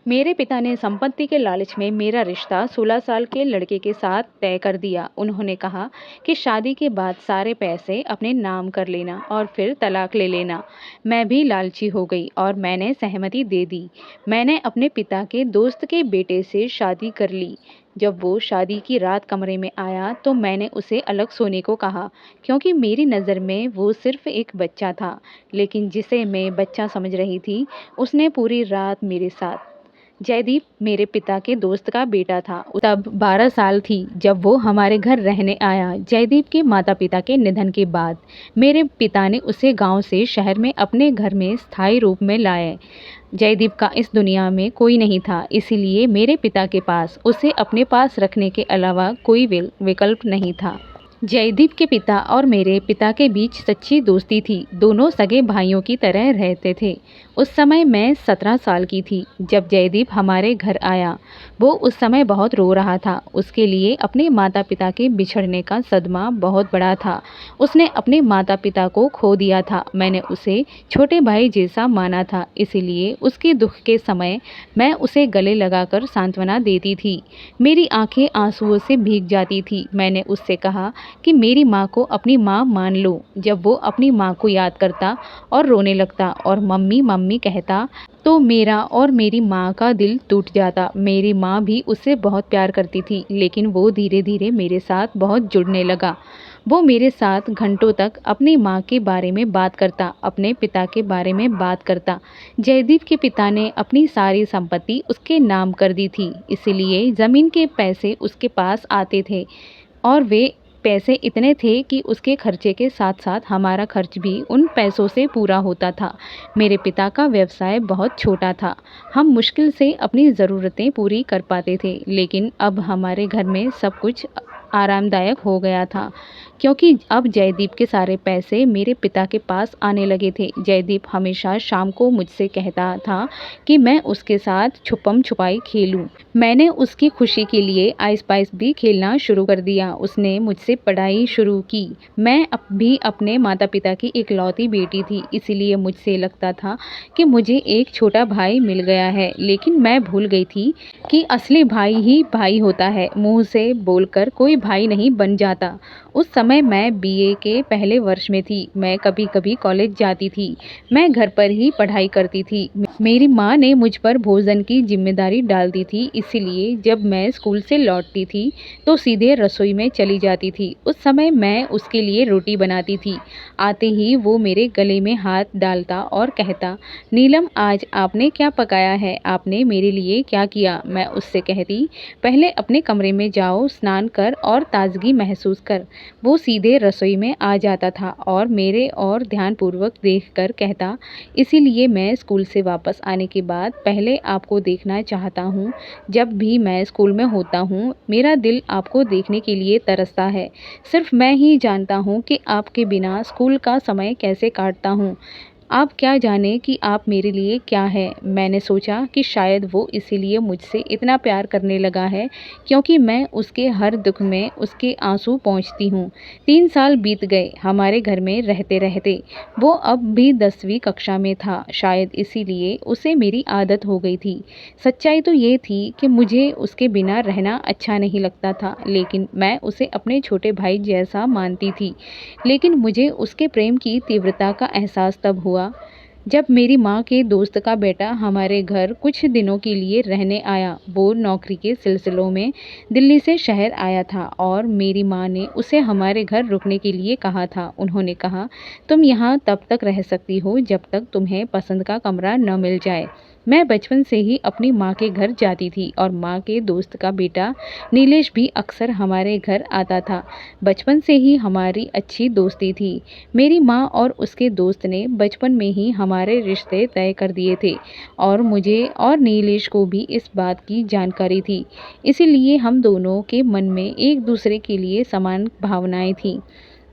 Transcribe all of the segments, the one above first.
मेरे पिता ने संपत्ति के लालच में मेरा रिश्ता 16 साल के लड़के के साथ तय कर दिया। उन्होंने कहा कि शादी के बाद सारे पैसे अपने नाम कर लेना और फिर तलाक ले लेना। मैं भी लालची हो गई और मैंने सहमति दे दी। मैंने अपने पिता के दोस्त के बेटे से शादी कर ली। जब वो शादी की रात कमरे में आया तो मैंने उसे अलग सोने को कहा, क्योंकि मेरी नज़र में वो सिर्फ एक बच्चा था। लेकिन जिसे मैं बच्चा समझ रही थी, उसने पूरी रात मेरे साथ। जयदीप मेरे पिता के दोस्त का बेटा था। तब 12 साल थी जब वो हमारे घर रहने आया। जयदीप के माता पिता के निधन के बाद मेरे पिता ने उसे गांव से शहर में अपने घर में स्थायी रूप में लाए। जयदीप का इस दुनिया में कोई नहीं था, इसीलिए मेरे पिता के पास उसे अपने पास रखने के अलावा कोई विकल्प नहीं था। जयदीप के पिता और मेरे पिता के बीच सच्ची दोस्ती थी। दोनों सगे भाइयों की तरह रहते थे। उस समय मैं 17 साल की थी जब जयदीप हमारे घर आया। वो उस समय बहुत रो रहा था। उसके लिए अपने माता पिता के बिछड़ने का सदमा बहुत बड़ा था। उसने अपने माता पिता को खो दिया था। मैंने उसे छोटे भाई जैसा माना था, इसीलिए उसके दुख के समय मैं उसे गले लगाकर सांत्वना देती थी। मेरी आंखें आंसुओं से भीग जाती थी। मैंने उससे कहा कि मेरी माँ को अपनी माँ मान लो। जब वो अपनी माँ को याद करता और रोने लगता और मम्मी मम्मी कहता, तो मेरा और मेरी माँ का दिल टूट जाता। मेरी माँ भी उससे बहुत प्यार करती थी, लेकिन वो धीरे धीरे मेरे साथ बहुत जुड़ने लगा। वो मेरे साथ घंटों तक अपनी माँ के बारे में बात करता, अपने पिता के बारे में बात करता। जयदीप के पिता ने अपनी सारी संपत्ति उसके नाम कर दी थी, इसलिए ज़मीन के पैसे उसके पास आते थे और वे पैसे इतने थे कि उसके खर्चे के साथ साथ हमारा खर्च भी उन पैसों से पूरा होता था। मेरे पिता का व्यवसाय बहुत छोटा था। हम मुश्किल से अपनी ज़रूरतें पूरी कर पाते थे, लेकिन अब हमारे घर में सब कुछ आरामदायक हो गया था, क्योंकि अब जयदीप के सारे पैसे मेरे पिता के पास आने लगे थे। जयदीप हमेशा शाम को मुझसे कहता था कि मैं उसके साथ छुपम छुपाई खेलूं। मैंने उसकी खुशी के लिए आइस पाइस भी खेलना शुरू कर दिया। उसने मुझसे पढ़ाई शुरू की। मैं अब भी अपने माता पिता की इकलौती बेटी थी, इसीलिए मुझसे लगता था कि मुझे एक छोटा भाई मिल गया है। लेकिन मैं भूल गई थी कि असली भाई ही भाई होता है, मुंह से बोलकर कोई भाई नहीं बन जाता। उस समय मैं बीए के पहले वर्ष में थी। मैं कभी कभी कॉलेज जाती थी। मैं घर पर ही पढ़ाई करती थी। मेरी माँ ने मुझ पर भोजन की जिम्मेदारी डाल दी थी, इसीलिए जब मैं स्कूल से लौटती थी तो सीधे रसोई में चली जाती थी। उस समय मैं उसके लिए रोटी बनाती थी। आते ही वो मेरे गले में हाथ डालता और कहता, नीलम आज आपने क्या पकाया है, आपने मेरे लिए क्या किया। मैं उससे कहती, पहले अपने कमरे में जाओ, स्नान कर और ताजगी महसूस कर। वो सीधे रसोई में आ जाता था और मेरे और ध्यानपूर्वक देखकर कहता, इसीलिए मैं स्कूल से वापस आने के बाद पहले आपको देखना चाहता हूँ। जब भी मैं स्कूल में होता हूँ, मेरा दिल आपको देखने के लिए तरसता है। सिर्फ मैं ही जानता हूँ कि आपके बिना स्कूल का समय कैसे काटता हूँ। आप क्या जाने कि आप मेरे लिए क्या है। मैंने सोचा कि शायद वो इसीलिए मुझसे इतना प्यार करने लगा है, क्योंकि मैं उसके हर दुख में उसके आंसू पहुँचती हूँ। 3 साल बीत गए हमारे घर में रहते रहते। वो अब भी 10वीं कक्षा में था, शायद इसीलिए उसे मेरी आदत हो गई थी। सच्चाई तो ये थी कि मुझे उसके बिना रहना अच्छा नहीं लगता था, लेकिन मैं उसे अपने छोटे भाई जैसा मानती थी। लेकिन मुझे उसके प्रेम की तीव्रता का एहसास तब हुआ जब मेरी माँ के दोस्त का बेटा हमारे घर कुछ दिनों के लिए रहने आया। वो नौकरी के सिलसिलों में दिल्ली से शहर आया था और मेरी माँ ने उसे हमारे घर रुकने के लिए कहा था। उन्होंने कहा, तुम यहाँ तब तक रह सकती हो जब तक तुम्हें पसंद का कमरा न मिल जाए। मैं बचपन से ही अपनी माँ के घर जाती थी और माँ के दोस्त का बेटा नीलेश भी अक्सर हमारे घर आता था। बचपन से ही हमारी अच्छी दोस्ती थी। मेरी माँ और उसके दोस्त ने बचपन में ही हमारे रिश्ते तय कर दिए थे और मुझे और नीलेश को भी इस बात की जानकारी थी। इसीलिए हम दोनों के मन में एक दूसरे के लिए समान भावनाएं थीं।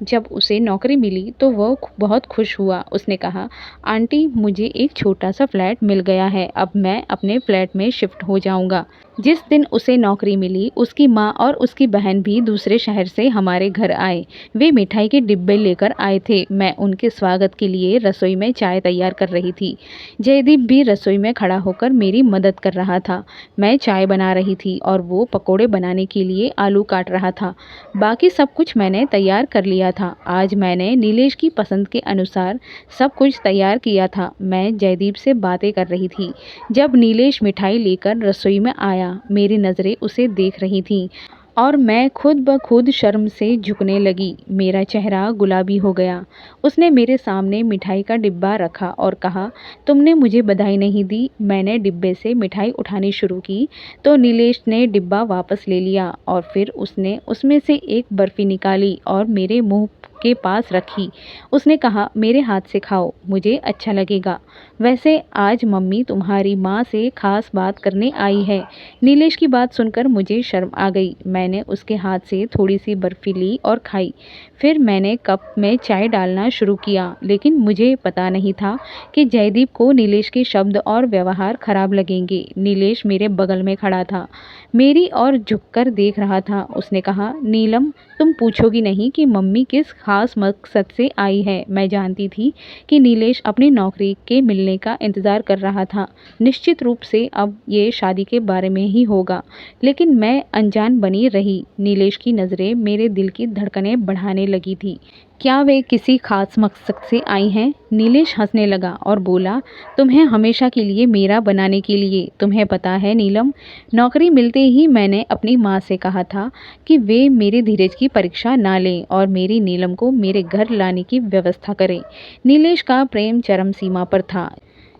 जब उसे नौकरी मिली तो वह बहुत खुश हुआ। उसने कहा, आंटी मुझे एक छोटा सा फ्लैट मिल गया है, अब मैं अपने फ्लैट में शिफ्ट हो जाऊंगा। जिस दिन उसे नौकरी मिली उसकी माँ और उसकी बहन भी दूसरे शहर से हमारे घर आए। वे मिठाई के डिब्बे लेकर आए थे। मैं उनके स्वागत के लिए रसोई में चाय तैयार कर रही थी। जयदीप भी रसोई में खड़ा होकर मेरी मदद कर रहा था। मैं चाय बना रही थी और वो पकोड़े बनाने के लिए आलू काट रहा था। बाकी सब कुछ मैंने तैयार कर लिया था। आज मैंने नीलेश की पसंद के अनुसार सब कुछ तैयार किया था। मैं जयदीप से बातें कर रही थी जब नीलेश मिठाई लेकर रसोई में आया। मेरी नज़रें उसे देख रही थीं और मैं खुद ब खुद शर्म से झुकने लगी। मेरा चेहरा गुलाबी हो गया। उसने मेरे सामने मिठाई का डिब्बा रखा और कहा, तुमने मुझे बधाई नहीं दी। मैंने डिब्बे से मिठाई उठानी शुरू की तो नीलेश ने डिब्बा वापस ले लिया और फिर उसने उसमें से एक बर्फ़ी निकाली और मेरे मुंह के पास रखी। उसने कहा, मेरे हाथ से खाओ, मुझे अच्छा लगेगा। वैसे आज मम्मी तुम्हारी माँ से खास बात करने आई है। नीलेश की बात सुनकर मुझे शर्म आ गई। मैंने उसके हाथ से थोड़ी सी बर्फ़ी ली और खाई। फिर मैंने कप में चाय डालना शुरू किया, लेकिन मुझे पता नहीं था कि जयदीप को नीलेश के शब्द और व्यवहार खराब लगेंगे। नीलेश मेरे बगल में खड़ा था, मेरी ओर झुककर देख रहा था। उसने कहा, नीलम, तुम पूछोगी नहीं कि मम्मी किस खास मकसद से आई है। मैं जानती थी कि नीलेश अपनी नौकरी के मिलने का इंतज़ार कर रहा था। निश्चित रूप से अब ये शादी के बारे में ही होगा, लेकिन मैं अनजान बनी रही। नीलेश की नज़रें मेरे दिल की धड़कनें बढ़ाने लगी थी। क्या वे किसी खास मकसद से आई हैं? नीलेश हंसने लगा और बोला, तुम्हें हमेशा के लिए मेरा बनाने के लिए। तुम्हें पता है नीलम, नौकरी मिलते ही मैंने अपनी माँ से कहा था कि वे मेरे धीरज की परीक्षा ना लें और मेरी नीलम को मेरे घर लाने की व्यवस्था करें। नीलेश का प्रेम चरम सीमा पर था।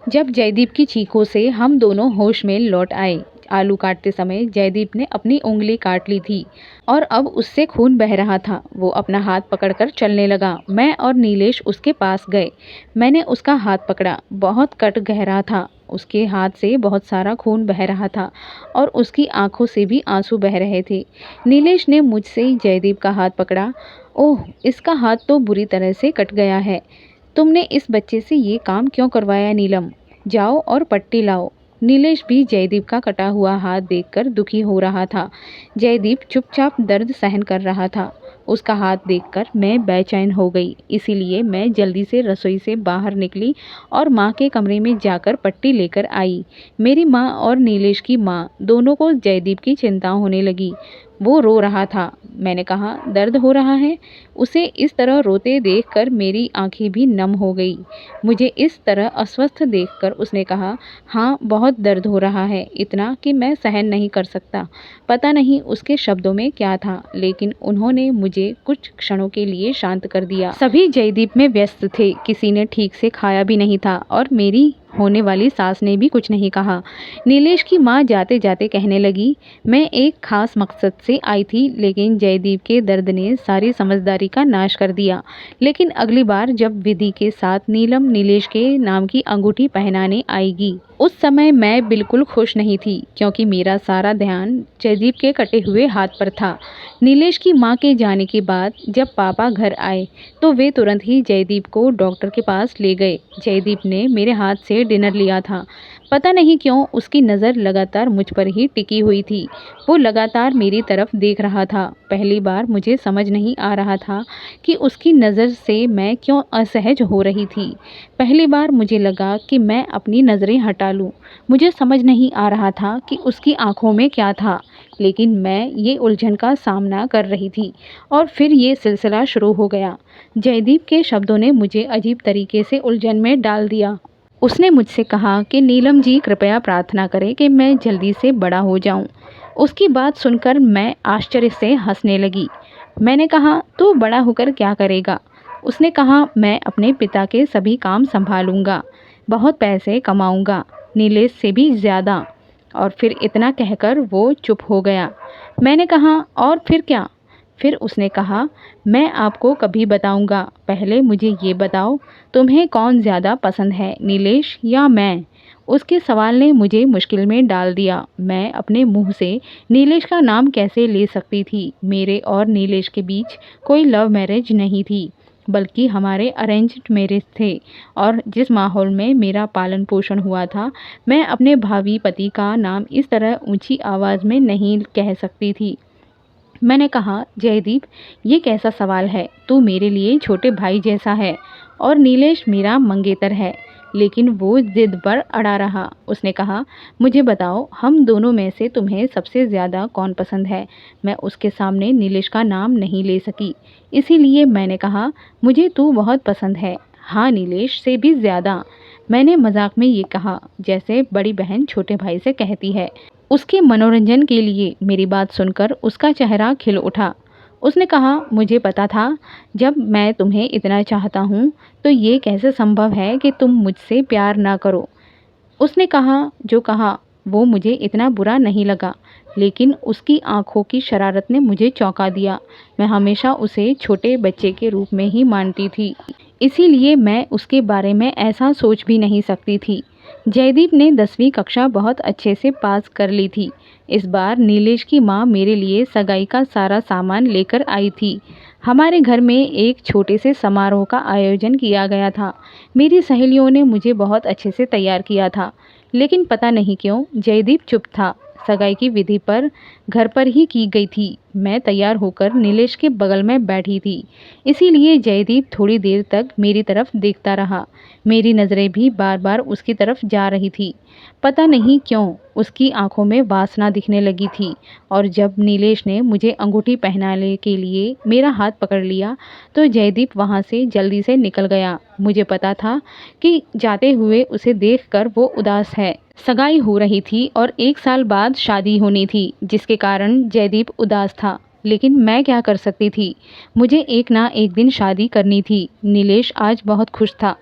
जब जयदीप की चीखों से हम दोनों होश में लौट आए। आलू काटते समय जयदीप ने अपनी उंगली काट ली थी और अब उससे खून बह रहा था। वो अपना हाथ पकड़कर चलने लगा। मैं और नीलेश उसके पास गए। मैंने उसका हाथ पकड़ा। बहुत कट गहरा था। उसके हाथ से बहुत सारा खून बह रहा था और उसकी आंखों से भी आंसू बह रहे थे। नीलेश ने मुझसे जयदीप का हाथ पकड़ा। ओह, इसका हाथ तो बुरी तरह से कट गया है। तुमने इस बच्चे से ये काम क्यों करवाया नीलम? जाओ और पट्टी लाओ। नीलेश भी जयदीप का कटा हुआ हाथ देखकर दुखी हो रहा था। जयदीप चुपचाप दर्द सहन कर रहा था। उसका हाथ देखकर मैं बेचैन हो गई। इसीलिए मैं जल्दी से रसोई से बाहर निकली और माँ के कमरे में जाकर पट्टी लेकर आई। मेरी माँ और नीलेश की माँ दोनों को जयदीप की चिंता होने लगी। वो रो रहा था। मैंने कहा, दर्द हो रहा है? उसे इस तरह रोते देखकर मेरी आंखें भी नम हो गई। मुझे इस तरह अस्वस्थ देखकर उसने कहा, हाँ, बहुत दर्द हो रहा है, इतना कि मैं सहन नहीं कर सकता। पता नहीं उसके शब्दों में क्या था, लेकिन उन्होंने मुझे कुछ क्षणों के लिए शांत कर दिया। सभी जयदीप में व्यस्त थे। किसी ने ठीक से खाया भी नहीं था और मेरी होने वाली सास ने भी कुछ नहीं कहा। नीलेश की माँ जाते जाते कहने लगी, मैं एक खास मकसद से आई थी, लेकिन जयदीप के दर्द ने सारी समझदारी का नाश कर दिया। लेकिन अगली बार जब विधि के साथ नीलम नीलेश के नाम की अंगूठी पहनाने आएगी, उस समय मैं बिल्कुल खुश नहीं थी, क्योंकि मेरा सारा ध्यान जयदीप के कटे हुए हाथ पर था। नीलेश की माँ के जाने के बाद जब पापा घर आए तो वे तुरंत ही जयदीप को डॉक्टर के पास ले गए। जयदीप ने मेरे हाथ से डिनर लिया था। पता नहीं क्यों उसकी नज़र लगातार मुझ पर ही टिकी हुई थी। वो लगातार मेरी तरफ देख रहा था। पहली बार मुझे समझ नहीं आ रहा था कि उसकी नज़र से मैं क्यों असहज हो रही थी। पहली बार मुझे लगा कि मैं अपनी नज़रें हटा लूं। मुझे समझ नहीं आ रहा था कि उसकी आंखों में क्या था, लेकिन मैं ये उलझन का सामना कर रही थी। और फिर ये सिलसिला शुरू हो गया। जयदीप के शब्दों ने मुझे अजीब तरीके से उलझन में डाल दिया। उसने मुझसे कहा कि नीलम जी, कृपया प्रार्थना करें कि मैं जल्दी से बड़ा हो जाऊं। उसकी बात सुनकर मैं आश्चर्य से हंसने लगी। मैंने कहा, तू बड़ा होकर क्या करेगा? उसने कहा, मैं अपने पिता के सभी काम संभालूंगा, बहुत पैसे कमाऊंगा, नीलेश से भी ज़्यादा। और फिर इतना कहकर वो चुप हो गया। मैंने कहा, और फिर क्या? फिर उसने कहा, मैं आपको कभी बताऊंगा, पहले मुझे ये बताओ, तुम्हें कौन ज़्यादा पसंद है, नीलेश या मैं? उसके सवाल ने मुझे मुश्किल में डाल दिया। मैं अपने मुंह से नीलेश का नाम कैसे ले सकती थी? मेरे और नीलेश के बीच कोई लव मैरिज नहीं थी। बल्कि हमारे अरेंज्ड मैरिज थे और जिस माहौल में मेरा पालन पोषण हुआ था, मैं अपने भावी पति का नाम इस तरह ऊंची आवाज़ में नहीं कह सकती थी। मैंने कहा, जयदीप, ये कैसा सवाल है? तू मेरे लिए छोटे भाई जैसा है और नीलेश मेरा मंगेतर है। लेकिन वो जिद पर अड़ा रहा। उसने कहा, मुझे बताओ, हम दोनों में से तुम्हें सबसे ज़्यादा कौन पसंद है? मैं उसके सामने नीलेश का नाम नहीं ले सकी। इसीलिए मैंने कहा, मुझे तू बहुत पसंद है। हाँ, नीलेश से भी ज़्यादा। मैंने मजाक में ये कहा, जैसे बड़ी बहन छोटे भाई से कहती है। उसके मनोरंजन के लिए मेरी बात सुनकर उसका चेहरा खिल उठा। उसने कहा, मुझे पता था, जब मैं तुम्हें इतना चाहता हूँ तो ये कैसे संभव है कि तुम मुझसे प्यार ना करो। उसने कहा जो कहा वो मुझे इतना बुरा नहीं लगा, लेकिन उसकी आंखों की शरारत ने मुझे चौंका दिया। मैं हमेशा उसे छोटे बच्चे के रूप में ही मानती थी, इसीलिए मैं उसके बारे में ऐसा सोच भी नहीं सकती थी। जयदीप ने 10वीं कक्षा बहुत अच्छे से पास कर ली थी। इस बार नीलेश की माँ मेरे लिए सगाई का सारा सामान लेकर आई थी। हमारे घर में एक छोटे से समारोह का आयोजन किया गया था। मेरी सहेलियों ने मुझे बहुत अच्छे से तैयार किया था, लेकिन पता नहीं क्यों जयदीप चुप था। सगाई की विधि पर घर पर ही की गई थी। मैं तैयार होकर नीलेश के बगल में बैठी थी, इसीलिए जयदीप थोड़ी देर तक मेरी तरफ देखता रहा। मेरी नज़रें भी बार बार उसकी तरफ जा रही थी। पता नहीं क्यों उसकी आंखों में वासना दिखने लगी थी, और जब नीलेश ने मुझे अंगूठी पहनाने के लिए मेरा हाथ पकड़ लिया तो जयदीप वहाँ से जल्दी से निकल गया। मुझे पता था कि जाते हुए उसे देखकर वो उदास है। सगाई हो रही थी और 1 साल बाद शादी होनी थी, जिसके कारण जयदीप उदास था। लेकिन मैं क्या कर सकती थी? मुझे एक ना एक दिन शादी करनी थी। नीलेश आज बहुत खुश था।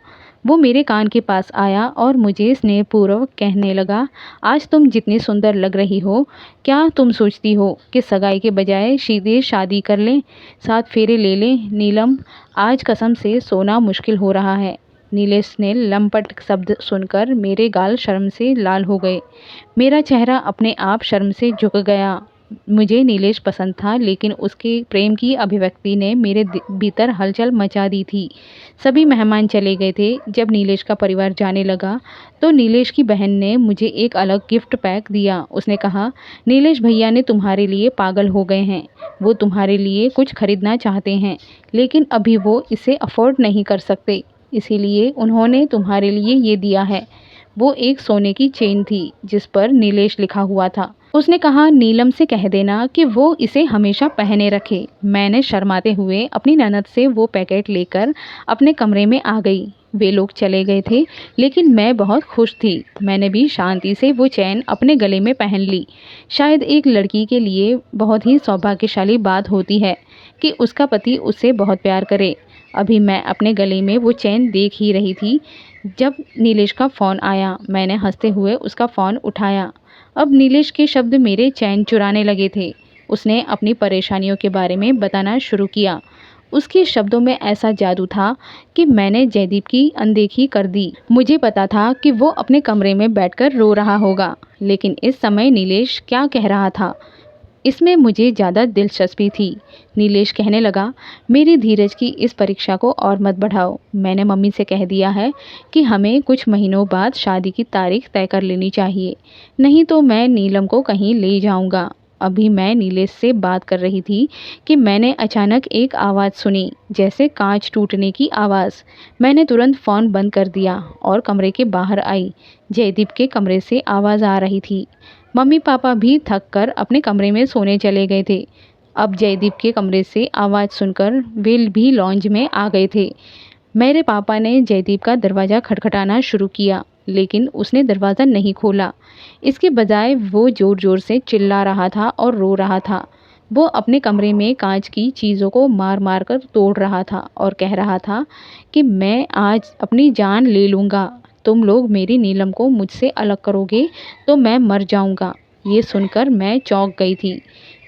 वो मेरे कान के पास आया और मुझे स्नेहपूर्वक कहने लगा, आज तुम जितनी सुंदर लग रही हो, क्या तुम सोचती हो कि सगाई के बजाय सीधे शादी कर लें, 7 फेरे ले लें? नीलम, आज कसम से सोना मुश्किल हो रहा है। नीलेश ने लंपट शब्द सुनकर मेरे गाल शर्म से लाल हो गए। मेरा चेहरा अपने आप शर्म से झुक गया। मुझे नीलेश पसंद था, लेकिन उसके प्रेम की अभिव्यक्ति ने मेरे भीतर हलचल मचा दी थी। सभी मेहमान चले गए थे। जब नीलेश का परिवार जाने लगा तो नीलेश की बहन ने मुझे एक अलग गिफ्ट पैक दिया। उसने कहा, नीलेश भैया ने तुम्हारे लिए पागल हो गए हैं। वो तुम्हारे लिए कुछ खरीदना चाहते हैं, लेकिन अभी वो इसे अफोर्ड नहीं कर सकते, इसीलिए उन्होंने तुम्हारे लिए ये दिया है। वो एक सोने की चेन थी जिस पर नीलेश लिखा हुआ था। उसने कहा, नीलम से कह देना कि वो इसे हमेशा पहने रखे। मैंने शर्माते हुए अपनी ननद से वो पैकेट लेकर अपने कमरे में आ गई। वे लोग चले गए थे, लेकिन मैं बहुत खुश थी। मैंने भी शांति से वो चैन अपने गले में पहन ली। शायद एक लड़की के लिए बहुत ही सौभाग्यशाली बात होती है कि उसका पति उससे बहुत प्यार करे। अभी मैं अपने गले में वो चैन देख ही रही थी जब नीलेश का फ़ोन आया। मैंने हंसते हुए उसका फ़ोन उठाया। अब नीलेश के शब्द मेरे चैन चुराने लगे थे। उसने अपनी परेशानियों के बारे में बताना शुरू किया। उसके शब्दों में ऐसा जादू था कि मैंने जयदीप की अनदेखी कर दी। मुझे पता था कि वो अपने कमरे में बैठकर रो रहा होगा, लेकिन इस समय नीलेश क्या कह रहा था, इसमें मुझे ज़्यादा दिलचस्पी थी। नीलेश कहने लगा, मेरी धीरज की इस परीक्षा को और मत बढ़ाओ। मैंने मम्मी से कह दिया है कि हमें कुछ महीनों बाद शादी की तारीख तय कर लेनी चाहिए, नहीं तो मैं नीलम को कहीं ले जाऊंगा। अभी मैं नीलेश से बात कर रही थी कि मैंने अचानक एक आवाज़ सुनी, जैसे कांच टूटने की आवाज़। मैंने तुरंत फ़ोन बंद कर दिया और कमरे के बाहर आई। जयदीप के कमरे से आवाज़ आ रही थी। मम्मी पापा भी थक कर अपने कमरे में सोने चले गए थे। अब जयदीप के कमरे से आवाज़ सुनकर वे भी लॉन्ज में आ गए थे। मेरे पापा ने जयदीप का दरवाज़ा खटखटाना शुरू किया, लेकिन उसने दरवाज़ा नहीं खोला। इसके बजाय वो ज़ोर ज़ोर से चिल्ला रहा था और रो रहा था। वो अपने कमरे में कांच की चीज़ों को मार मार कर तोड़ रहा था और कह रहा था कि मैं आज अपनी जान ले लूँगा। तुम लोग मेरी नीलम को मुझसे अलग करोगे तो मैं मर जाऊँगा। ये सुनकर मैं चौंक गई थी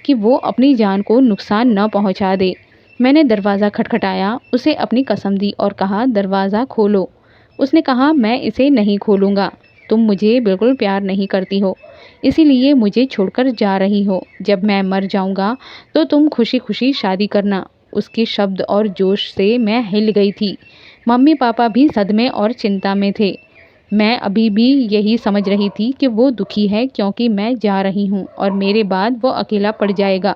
कि वो अपनी जान को नुकसान न पहुँचा दे। मैंने दरवाज़ा खटखटाया, उसे अपनी कसम दी और कहा, दरवाज़ा खोलो। उसने कहा, मैं इसे नहीं खोलूँगा। तुम मुझे बिल्कुल प्यार नहीं करती हो, इसीलिए मुझे छोड़कर जा रही हो। जब मैं मर जाऊँगा तो तुम खुशी खुशी शादी करना। उसके शब्द और जोश से मैं हिल गई थी। मम्मी पापा भी सदमे और चिंता में थे। मैं अभी भी यही समझ रही थी कि वो दुखी है क्योंकि मैं जा रही हूँ और मेरे बाद वो अकेला पड़ जाएगा।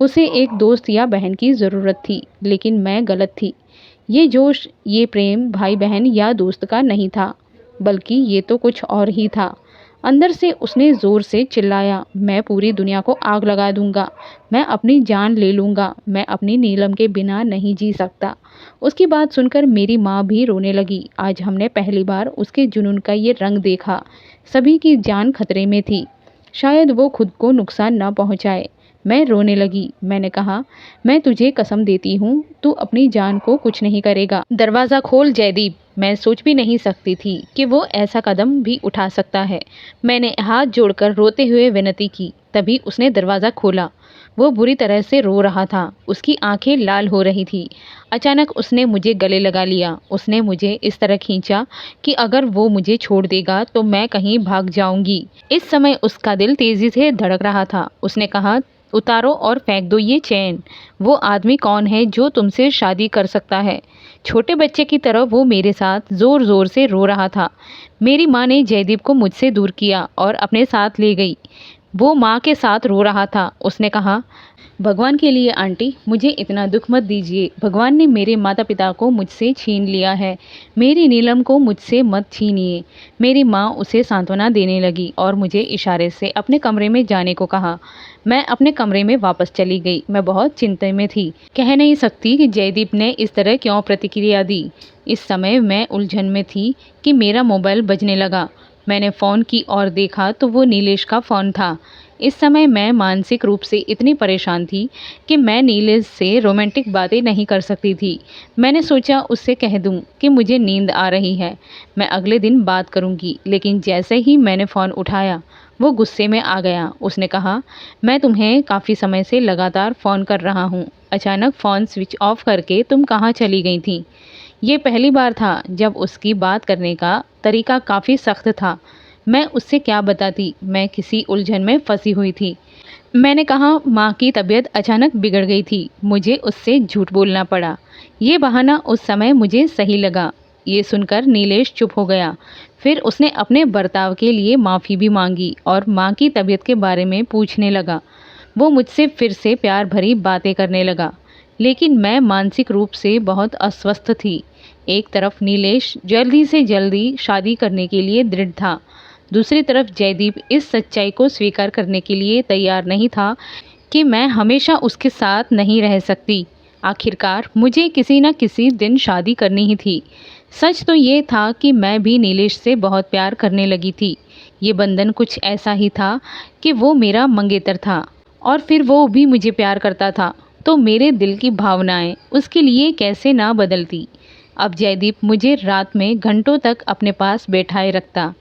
उसे एक दोस्त या बहन की ज़रूरत थी, लेकिन मैं गलत थी। ये जोश, ये प्रेम भाई बहन या दोस्त का नहीं था, बल्कि ये तो कुछ और ही था। अंदर से उसने ज़ोर से चिल्लाया, मैं पूरी दुनिया को आग लगा दूंगा, मैं अपनी जान ले लूँगा, मैं अपनी नीलम के बिना नहीं जी सकता। उसकी बात सुनकर मेरी माँ भी रोने लगी। आज हमने पहली बार उसके जुनून का ये रंग देखा। सभी की जान खतरे में थी, शायद वो खुद को नुकसान न पहुँचाए। मैं रोने लगी। मैंने कहा, मैं तुझे कसम देती हूँ, तू अपनी जान को कुछ नहीं करेगा। दरवाज़ा खोल जयदीप। मैं सोच भी नहीं सकती थी कि वो ऐसा कदम भी उठा सकता है। मैंने हाथ जोड़कर रोते हुए विनती की। तभी उसने दरवाज़ा खोला। वो बुरी तरह से रो रहा था। उसकी आंखें लाल हो रही थी। अचानक उसने मुझे गले लगा लिया। उसने मुझे इस तरह खींचा कि अगर वो मुझे छोड़ देगा तो मैं कहीं भाग जाऊंगी। इस समय उसका दिल तेज़ी से धड़क रहा था। उसने कहा, उतारो और फेंक दो ये चैन। वो आदमी कौन है जो तुमसे शादी कर सकता है? छोटे बच्चे की तरह वो मेरे साथ ज़ोर ज़ोर से रो रहा था। मेरी माँ ने जयदीप को मुझसे दूर किया और अपने साथ ले गई। वो माँ के साथ रो रहा था। उसने कहा, भगवान के लिए आंटी, मुझे इतना दुख मत दीजिए। भगवान ने मेरे माता पिता को मुझसे छीन लिया है। मेरी नीलम को मुझसे मत छीनिए। मेरी माँ उसे सांत्वना देने लगी और मुझे इशारे से अपने कमरे में जाने को कहा। मैं अपने कमरे में वापस चली गई। मैं बहुत चिंता में थी। कह नहीं सकती कि जयदीप ने इस तरह क्यों प्रतिक्रिया दी। इस समय मैं उलझन में थी कि मेरा मोबाइल बजने लगा। मैंने फ़ोन की ओर देखा तो वो नीलेश का फ़ोन था। इस समय मैं मानसिक रूप से इतनी परेशान थी कि मैं नीलेश से रोमांटिक बातें नहीं कर सकती थी। मैंने सोचा उससे कह दूं कि मुझे नींद आ रही है, मैं अगले दिन बात करूंगी। लेकिन जैसे ही मैंने फ़ोन उठाया, वो गुस्से में आ गया। उसने कहा, मैं तुम्हें काफ़ी समय से लगातार फ़ोन कर रहा हूँ, अचानक फ़ोन स्विच ऑफ करके तुम कहाँ चली गई थी? ये पहली बार था जब उसकी बात करने का तरीका काफ़ी सख्त था। मैं उससे क्या बताती, मैं किसी उलझन में फंसी हुई थी। मैंने कहा, माँ की तबीयत अचानक बिगड़ गई थी। मुझे उससे झूठ बोलना पड़ा। ये बहाना उस समय मुझे सही लगा। ये सुनकर नीलेश चुप हो गया। फिर उसने अपने बर्ताव के लिए माफ़ी भी मांगी और माँ की तबीयत के बारे में पूछने लगा। वो मुझसे फिर से प्यार भरी बातें करने लगा, लेकिन मैं मानसिक रूप से बहुत अस्वस्थ थी। एक तरफ नीलेश जल्दी से जल्दी शादी करने के लिए दृढ़ था, दूसरी तरफ जयदीप इस सच्चाई को स्वीकार करने के लिए तैयार नहीं था कि मैं हमेशा उसके साथ नहीं रह सकती। आखिरकार मुझे किसी न किसी दिन शादी करनी ही थी। सच तो ये था कि मैं भी नीलेश से बहुत प्यार करने लगी थी। ये बंधन कुछ ऐसा ही था कि वो मेरा मंगेतर था और फिर वो भी मुझे प्यार करता था, तो मेरे दिल की भावनाएं उसके लिए कैसे ना बदलती। अब जयदीप मुझे रात में घंटों तक अपने पास बैठाए रखता।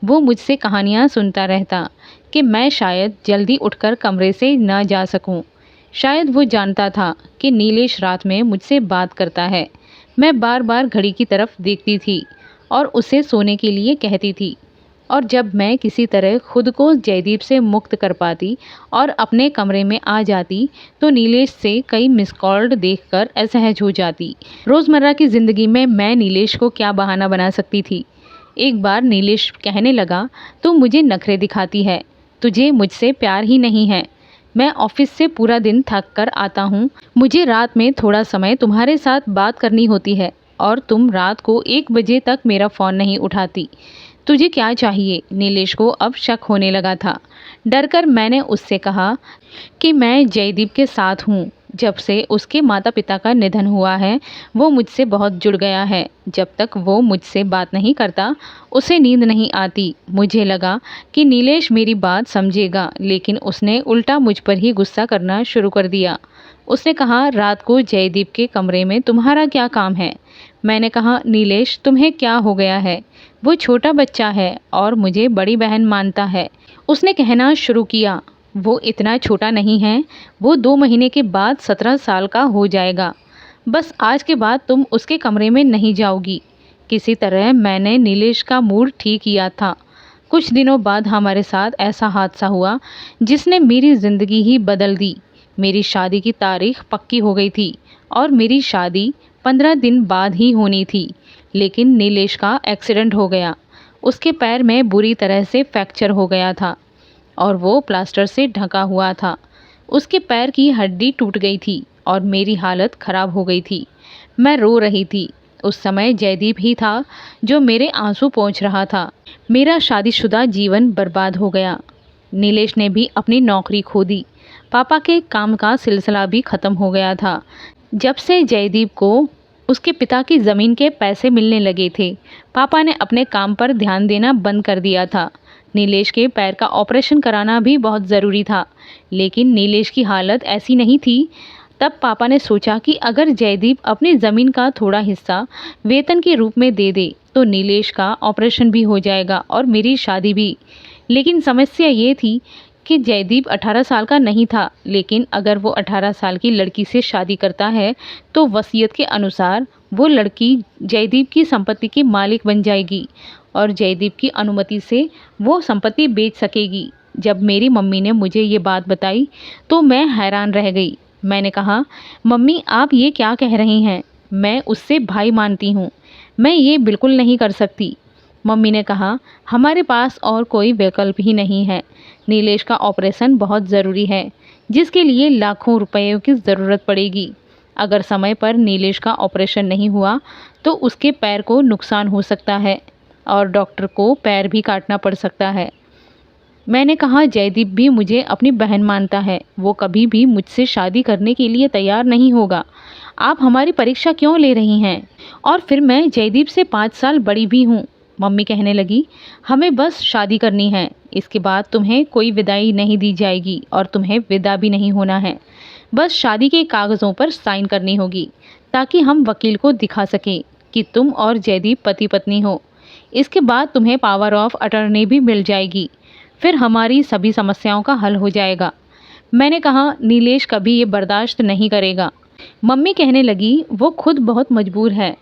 वो मुझसे कहानियाँ सुनता रहता कि मैं शायद जल्दी उठकर कमरे से न जा सकूं। शायद वो जानता था कि नीलेश रात में मुझसे बात करता है। मैं बार बार घड़ी की तरफ देखती थी और उसे सोने के लिए कहती थी। और जब मैं किसी तरह खुद को जयदीप से मुक्त कर पाती और अपने कमरे में आ जाती, तो नीलेश से कई मिस कॉल्ड देखकर असहज हो जाती। रोज़मर्रा की ज़िंदगी में मैं नीलेश को क्या बहाना बना सकती थी। एक बार नीलेश कहने लगा, तू मुझे नखरे दिखाती है, तुझे मुझसे प्यार ही नहीं है। मैं ऑफिस से पूरा दिन थक कर आता हूँ, मुझे रात में थोड़ा समय तुम्हारे साथ बात करनी होती है और तुम रात को 1 बजे तक मेरा फ़ोन नहीं उठाती। तुझे क्या चाहिए? नीलेश को अब शक होने लगा था। डरकर मैंने उससे कहा कि मैं जयदीप के साथ हूँ। जब से उसके माता पिता का निधन हुआ है, वो मुझसे बहुत जुड़ गया है। जब तक वो मुझसे बात नहीं करता, उसे नींद नहीं आती। मुझे लगा कि नीलेश मेरी बात समझेगा, लेकिन उसने उल्टा मुझ पर ही गुस्सा करना शुरू कर दिया। उसने कहा, रात को जयदीप के कमरे में तुम्हारा क्या काम है? मैंने कहा, नीलेश तुम्हें क्या हो गया है? वो छोटा बच्चा है और मुझे बड़ी बहन मानता है। उसने कहना शुरू किया, वो इतना छोटा नहीं है, वो 2 महीने के बाद 17 साल का हो जाएगा। बस आज के बाद तुम उसके कमरे में नहीं जाओगी। किसी तरह मैंने नीलेश का मूड ठीक किया था। कुछ दिनों बाद हमारे साथ ऐसा हादसा हुआ जिसने मेरी ज़िंदगी ही बदल दी। मेरी शादी की तारीख पक्की हो गई थी और मेरी शादी 15 दिन बाद ही होनी थी। लेकिन नीलेश का एक्सीडेंट हो गया। उसके पैर में बुरी तरह से फ्रैक्चर हो गया था और वो प्लास्टर से ढका हुआ था। उसके पैर की हड्डी टूट गई थी और मेरी हालत खराब हो गई थी। मैं रो रही थी। उस समय जयदीप ही था जो मेरे आंसू पोंछ रहा था। मेरा शादीशुदा जीवन बर्बाद हो गया। नीलेश ने भी अपनी नौकरी खो दी। पापा के काम का सिलसिला भी ख़त्म हो गया था। जब से जयदीप को उसके पिता की ज़मीन के पैसे मिलने लगे थे, पापा ने अपने काम पर ध्यान देना बंद कर दिया था। नीलेश के पैर का ऑपरेशन कराना भी बहुत ज़रूरी था, लेकिन नीलेश की हालत ऐसी नहीं थी। तब पापा ने सोचा कि अगर जयदीप अपनी ज़मीन का थोड़ा हिस्सा वेतन के रूप में दे दे तो नीलेश का ऑपरेशन भी हो जाएगा और मेरी शादी भी। लेकिन समस्या ये थी कि जयदीप 18 साल का नहीं था, लेकिन अगर वो 18 साल की लड़की से शादी करता है तो वसीयत के अनुसार वो लड़की जयदीप की संपत्ति की मालिक बन जाएगी और जयदीप की अनुमति से वो संपत्ति बेच सकेगी। जब मेरी मम्मी ने मुझे ये बात बताई तो मैं हैरान रह गई। मैंने कहा, मम्मी आप ये क्या कह रही हैं? मैं उससे भाई मानती हूँ, मैं ये बिल्कुल नहीं कर सकती। मम्मी ने कहा, हमारे पास और कोई विकल्प ही नहीं है। नीलेश का ऑपरेशन बहुत ज़रूरी है, जिसके लिए लाखों रुपयों की ज़रूरत पड़ेगी। अगर समय पर नीलेश का ऑपरेशन नहीं हुआ तो उसके पैर को नुकसान हो सकता है और डॉक्टर को पैर भी काटना पड़ सकता है। मैंने कहा, जयदीप भी मुझे अपनी बहन मानता है, वो कभी भी मुझसे शादी करने के लिए तैयार नहीं होगा। आप हमारी परीक्षा क्यों ले रही हैं? और फिर मैं जयदीप से 5 साल बड़ी भी हूँ। मम्मी कहने लगी, हमें बस शादी करनी है, इसके बाद तुम्हें कोई विदाई नहीं दी जाएगी और तुम्हें विदा भी नहीं होना है। बस शादी के कागज़ों पर साइन करनी होगी ताकि हम वकील को दिखा सकें कि तुम और जयदीप पति पत्नी हो। इसके बाद तुम्हें पावर ऑफ अटर्नी भी मिल जाएगी। फिर हमारी सभी समस्याओं का हल हो जाएगा। मैंने कहा, नीलेश कभी ये बर्दाश्त नहीं करेगा। मम्मी कहने लगी, वो खुद बहुत मजबूर है।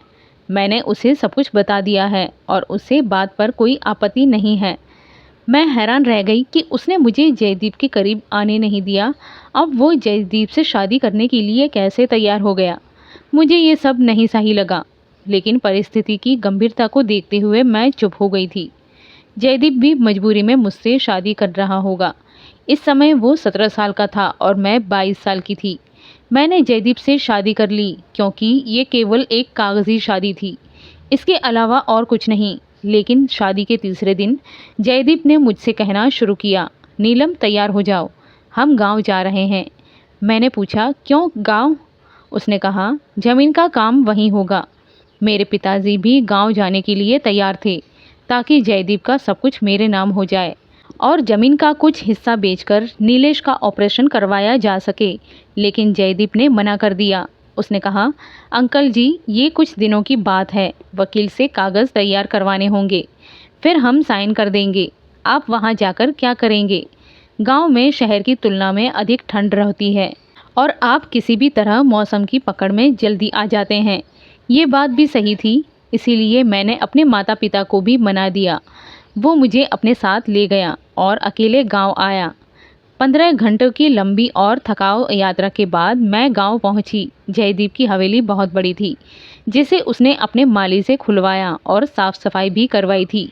मैंने उसे सब कुछ बता दिया है और उसे बात पर कोई आपत्ति नहीं है। मैं हैरान रह गई कि उसने मुझे जयदीप के करीब आने नहीं दिया। अब वो जयदीप से शादी करने के लिए कैसे तैयार हो गया? मुझे ये सब नहीं सही लगा, लेकिन परिस्थिति की गंभीरता को देखते हुए मैं चुप हो गई थी। जयदीप भी मजबूरी में मुझसे शादी कर रहा होगा। इस समय वो 17 साल का था और मैं 22 साल की थी। मैंने जयदीप से शादी कर ली क्योंकि ये केवल एक कागज़ी शादी थी, इसके अलावा और कुछ नहीं। लेकिन शादी के तीसरे दिन जयदीप ने मुझसे कहना शुरू किया, नीलम तैयार हो जाओ, हम गांव जा रहे हैं। मैंने पूछा, क्यों गांव? उसने कहा, ज़मीन का काम वहीं होगा। मेरे पिताजी भी गांव जाने के लिए तैयार थे ताकि जयदीप का सब कुछ मेरे नाम हो जाए और ज़मीन का कुछ हिस्सा बेचकर नीलेश का ऑपरेशन करवाया जा सके। लेकिन जयदीप ने मना कर दिया। उसने कहा, अंकल जी ये कुछ दिनों की बात है, वकील से कागज़ तैयार करवाने होंगे, फिर हम साइन कर देंगे। आप वहाँ जाकर क्या करेंगे? गांव में शहर की तुलना में अधिक ठंड रहती है और आप किसी भी तरह मौसम की पकड़ में जल्दी आ जाते हैं। ये बात भी सही थी, इसीलिए मैंने अपने माता पिता को भी मना दिया। वो मुझे अपने साथ ले गया और अकेले गांव आया। 15 घंटों की लंबी और थकाऊ यात्रा के बाद मैं गांव पहुंची। जयदीप की हवेली बहुत बड़ी थी, जिसे उसने अपने माली से खुलवाया और साफ सफाई भी करवाई थी।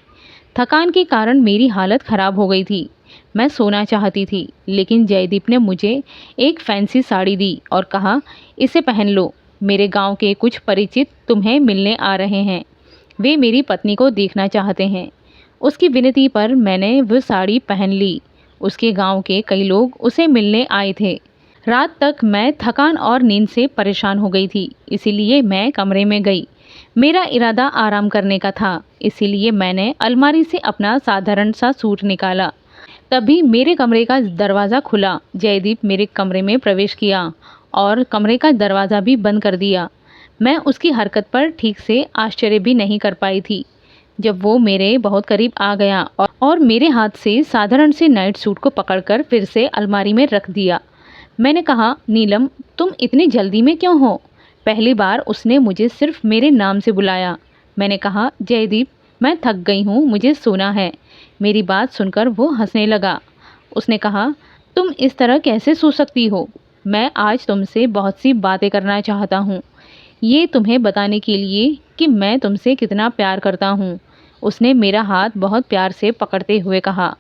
थकान के कारण मेरी हालत ख़राब हो गई थी। मैं सोना चाहती थी, लेकिन जयदीप ने मुझे एक फैंसी साड़ी दी और कहा, इसे पहन लो, मेरे गांव के कुछ परिचित तुम्हें मिलने आ रहे हैं, वे मेरी पत्नी को देखना चाहते हैं। उसकी विनती पर मैंने वह साड़ी पहन ली। उसके गांव के कई लोग उसे मिलने आए थे। रात तक मैं थकान और नींद से परेशान हो गई थी, इसीलिए मैं कमरे में गई। मेरा इरादा आराम करने का था, इसीलिए मैंने अलमारी से अपना साधारण सा सूट निकाला। तभी मेरे कमरे का दरवाज़ा खुला। जयदीप मेरे कमरे में प्रवेश किया और कमरे का दरवाज़ा भी बंद कर दिया। मैं उसकी हरकत पर ठीक से आश्चर्य भी नहीं कर पाई थी। जब वो मेरे बहुत करीब आ गया और मेरे हाथ से साधारण से नाइट सूट को पकड़कर फिर से अलमारी में रख दिया। मैंने कहा, नीलम तुम इतनी जल्दी में क्यों हो? पहली बार उसने मुझे सिर्फ मेरे नाम से बुलाया। मैंने कहा, जयदीप मैं थक गई हूँ, मुझे सोना है। मेरी बात सुनकर वो हंसने लगा। उसने कहा, तुम इस तरह कैसे सो सकती हो? मैं आज तुमसे बहुत सी बातें करना चाहता हूँ। ये तुम्हें बताने के लिए कि मैं तुमसे कितना प्यार करता हूँ। उसने मेरा हाथ बहुत प्यार से पकड़ते हुए कहा।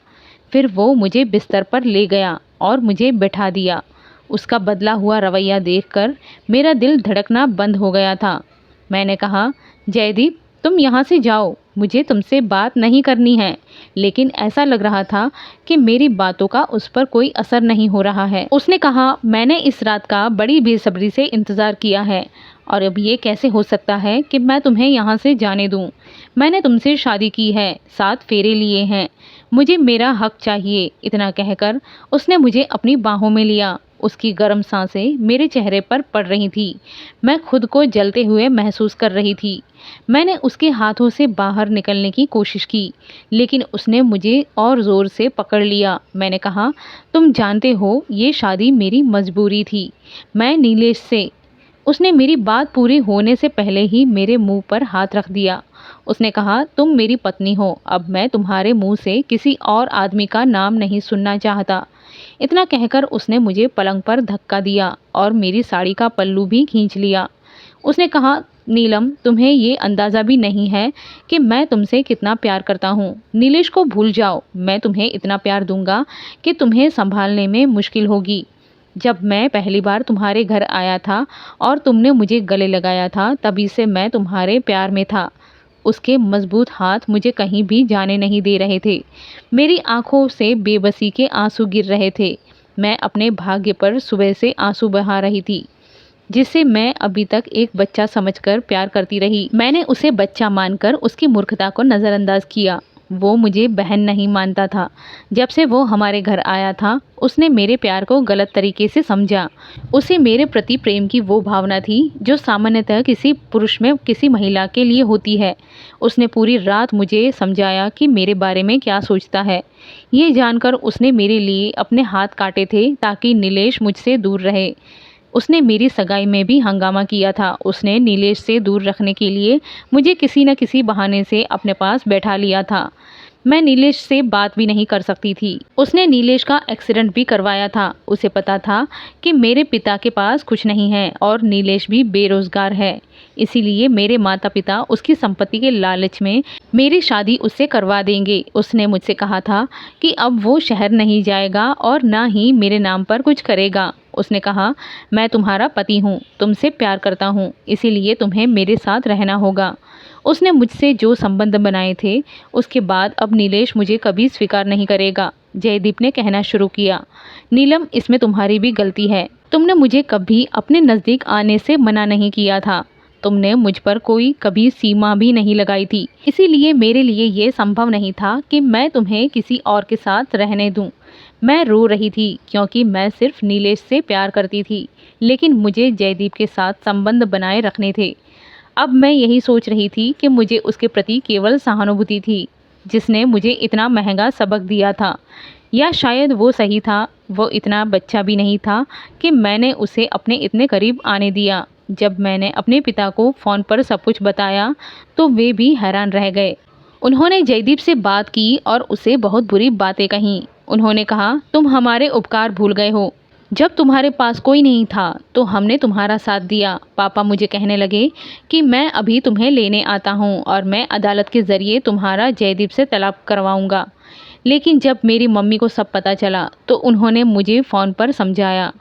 फिर वो मुझे बिस्तर पर ले गया और मुझे बिठा दिया। उसका बदला हुआ रवैया देखकर मेरा दिल धड़कना बंद हो गया था। मैंने कहा, जयदीप, तुम यहाँ से जाओ, मुझे तुमसे बात नहीं करनी है। लेकिन ऐसा लग रहा था कि मेरी बातों का उस पर कोई असर नहीं हो रहा है। उसने कहा, मैंने इस रात का बड़ी बेसब्री से इंतज़ार किया है और अब ये कैसे हो सकता है कि मैं तुम्हें यहाँ से जाने दूँ। मैंने तुमसे शादी की है, 7 फेरे लिए हैं, मुझे मेरा हक चाहिए। इतना कहकर उसने मुझे अपनी बाहों में लिया। उसकी गर्म सांसें मेरे चेहरे पर पड़ रही थी। मैं खुद को जलते हुए महसूस कर रही थी। मैंने उसके हाथों से बाहर निकलने की कोशिश की, लेकिन उसने मुझे और ज़ोर से पकड़ लिया। मैंने कहा, तुम जानते हो ये शादी मेरी मजबूरी थी, मैं नीलेश से। उसने मेरी बात पूरी होने से पहले ही मेरे मुंह पर हाथ रख दिया। उसने कहा, तुम मेरी पत्नी हो, अब मैं तुम्हारे मुंह से किसी और आदमी का नाम नहीं सुनना चाहता। इतना कहकर उसने मुझे पलंग पर धक्का दिया और मेरी साड़ी का पल्लू भी खींच लिया। उसने कहा, नीलम, तुम्हें ये अंदाज़ा भी नहीं है कि मैं तुमसे कितना प्यार करता हूँ। नीलेश को भूल जाओ, मैं तुम्हें इतना प्यार दूंगा कि तुम्हें संभालने में मुश्किल होगी। जब मैं पहली बार तुम्हारे घर आया था और तुमने मुझे गले लगाया था, तभी से मैं तुम्हारे प्यार में था। उसके मजबूत हाथ मुझे कहीं भी जाने नहीं दे रहे थे। मेरी आंखों से बेबसी के आंसू गिर रहे थे। मैं अपने भाग्य पर सुबह से आंसू बहा रही थी, जिसे मैं अभी तक एक बच्चा समझकर प्यार करती रही। मैंने उसे बच्चा मानकर उसकी मूर्खता को नज़रअंदाज किया। वो मुझे बहन नहीं मानता था। जब से वो हमारे घर आया था, उसने मेरे प्यार को गलत तरीके से समझा। उसे मेरे प्रति प्रेम की वो भावना थी जो सामान्यतः किसी पुरुष में किसी महिला के लिए होती है। उसने पूरी रात मुझे समझाया कि मेरे बारे में क्या सोचता है। ये जानकर उसने मेरे लिए अपने हाथ काटे थे ताकि नीलेश मुझसे दूर रहे। उसने मेरी सगाई में भी हंगामा किया था। उसने नीलेश से दूर रखने के लिए मुझे किसी न किसी बहाने से अपने पास बैठा लिया था। मैं नीलेश से बात भी नहीं कर सकती थी। उसने नीलेश का एक्सीडेंट भी करवाया था। उसे पता था कि मेरे पिता के पास कुछ नहीं है और नीलेश भी बेरोजगार है। इसीलिए मेरे माता पिता उसकी संपत्ति के लालच में मेरी शादी उससे करवा देंगे। उसने मुझसे कहा था कि अब वो शहर नहीं जाएगा और ना ही मेरे नाम पर कुछ करेगा। उसने कहा, मैं तुम्हारा पति हूँ, तुमसे प्यार करता हूँ, इसीलिए तुम्हें मेरे साथ रहना होगा। उसने मुझसे जो संबंध बनाए थे, उसके बाद अब नीलेश मुझे कभी स्वीकार नहीं करेगा। जयदीप ने कहना शुरू किया, नीलम, इसमें तुम्हारी भी गलती है। तुमने मुझे कभी अपने नज़दीक आने से मना नहीं किया था। तुमने मुझ पर कोई कभी सीमा भी नहीं लगाई थी। इसीलिए मेरे लिए ये संभव नहीं था कि मैं तुम्हें किसी और के साथ रहने दूं। मैं रो रही थी क्योंकि मैं सिर्फ नीलेश से प्यार करती थी, लेकिन मुझे जयदीप के साथ संबंध बनाए रखने थे। अब मैं यही सोच रही थी कि मुझे उसके प्रति केवल सहानुभूति थी, जिसने मुझे इतना महंगा सबक दिया था। या शायद वो सही था, वो इतना बच्चा भी नहीं था कि मैंने उसे अपने इतने करीब आने दिया। जब मैंने अपने पिता को फ़ोन पर सब कुछ बताया तो वे भी हैरान रह गए। उन्होंने जयदीप से बात की और उसे बहुत बुरी बातें कहीं। उन्होंने कहा, तुम हमारे उपकार भूल गए हो। जब तुम्हारे पास कोई नहीं था तो हमने तुम्हारा साथ दिया। पापा मुझे कहने लगे कि मैं अभी तुम्हें लेने आता हूँ और मैं अदालत के ज़रिए तुम्हारा जयदीप से तलाक करवाऊँगा। लेकिन जब मेरी मम्मी को सब पता चला तो उन्होंने मुझे फ़ोन पर समझाया,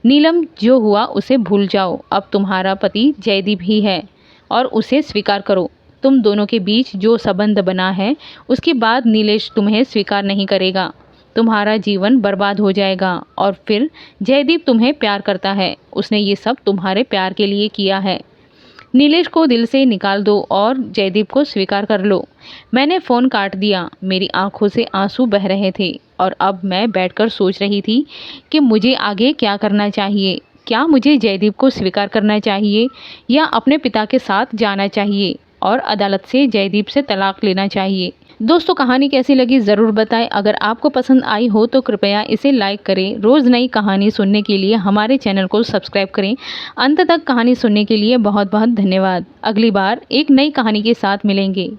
नीलम, जो हुआ उसे भूल जाओ। अब तुम्हारा पति जयदीप ही है और उसे स्वीकार करो। तुम दोनों के बीच जो संबंध बना है, उसके बाद नीलेश तुम्हें स्वीकार नहीं करेगा। तुम्हारा जीवन बर्बाद हो जाएगा। और फिर जयदीप तुम्हें प्यार करता है, उसने ये सब तुम्हारे प्यार के लिए किया है। नीलेश को दिल से निकाल दो और जयदीप को स्वीकार कर लो। मैंने फ़ोन काट दिया। मेरी आंखों से आंसू बह रहे थे और अब मैं बैठकर सोच रही थी कि मुझे आगे क्या करना चाहिए। क्या मुझे जयदीप को स्वीकार करना चाहिए या अपने पिता के साथ जाना चाहिए और अदालत से जयदीप से तलाक लेना चाहिए। दोस्तों, कहानी कैसी लगी ज़रूर बताएं। अगर आपको पसंद आई हो तो कृपया इसे लाइक करें। रोज़ नई कहानी सुनने के लिए हमारे चैनल को सब्सक्राइब करें। अंत तक कहानी सुनने के लिए बहुत बहुत धन्यवाद। अगली बार एक नई कहानी के साथ मिलेंगे।